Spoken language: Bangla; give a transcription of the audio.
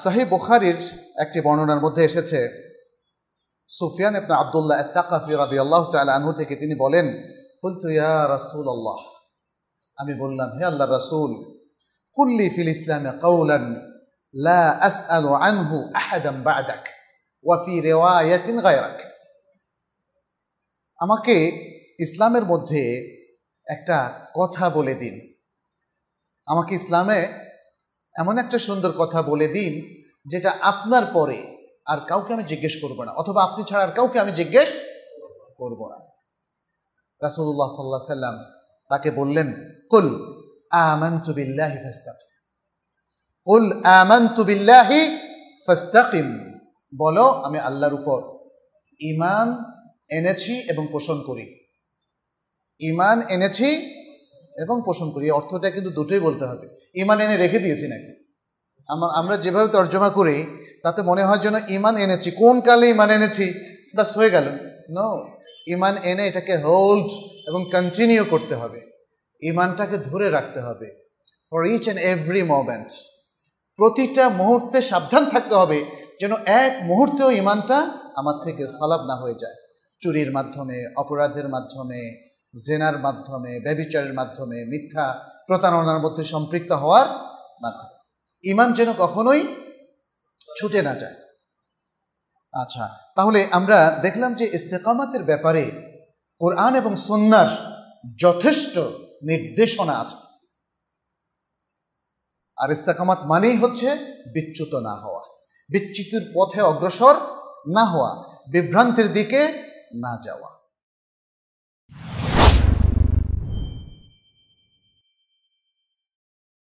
সহিহ বুখারীর একটি বর্ণনার মধ্যে এসেছে, সুফিয়ান ইবনে আব্দুল্লাহ আত-তাকাফি রাদিয়াল্লাহু তাআলা আনহু থেকে তিনি বলেন, কুলতু ইয়া রাসূলুল্লাহ, আমি বললাম হে আল্লাহর রাসূল, কুল্লি ফিল ইসলামে কাওলান লা আসআলু আনহু আহাদান বা'দাক ওয়া ফি রিওয়ায়াতিন গায়রাক। আমাকে ইসলামের মধ্যে একটা কথা বলে দিন, আমাকে ইসলামে এমন একটা সুন্দর কথা বলে দিন যেটা আপনার পরে আর কাউকে আমি জিজ্ঞেস করব না, অথবা আপনি ছাড়া আর কাউকে আমি জিজ্ঞেস করব না। রাসূলুল্লাহ সাল্লাল্লাহু আলাইহি সাল্লাম তাকে বললেন, কুল আমানতু বিল্লাহি ফাস্তাকিম, কুল আমানতু বিল্লাহি ফাস্তাকিম, বলো আমি আল্লাহর উপর ঈমান এনেছি এবং পোষণ করি। ঈমান এনেছি এবং পোষণ করি, এই অর্থটা কিন্তু দুটোই বলতে হবে। ঈমান এনে রেখে দিয়েছি নাকি? আমরা যেভাবে তর্জমা করি তাতে মনে হয় যেন ঈমান এনেছি, কোন কালে ঈমান এনেছি বাস হয়ে গেল। নো, ঈমান এনে এটাকে হোল্ড এবং কন্টিনিউ করতে হবে, ঈমানটাকে ধরে রাখতে হবে for each and every moment. প্রতিটা মুহূর্তে সাবধান থাকতে হবে যেন এক মুহূর্তেও ঈমানটা আমার থেকে সালাব না হয়ে যায়। চুরির মাধ্যমে, অপরাধের মাধ্যমে, জেনার মাধ্যমে, ব্যভিচারের মাধ্যমে, মিথ্যা প্রতারণার মধ্যে সম্পৃক্ত হওয়ার মাধ্যমে ঈমান যেন কখনোই ছুটে না যায়। আচ্ছা, তাহলে আমরা দেখলাম যে ইস্তেকামাতের ব্যাপারে কোরআন এবং সুন্নাহর যথেষ্ট নির্দেশনা আছে। আর ইস্তেকামাত মানেই হচ্ছে বিচ্যুত না হওয়া, বিচ্যুতির পথে অগ্রসর না হওয়া, বিভ্রান্তির দিকে না যাওয়া।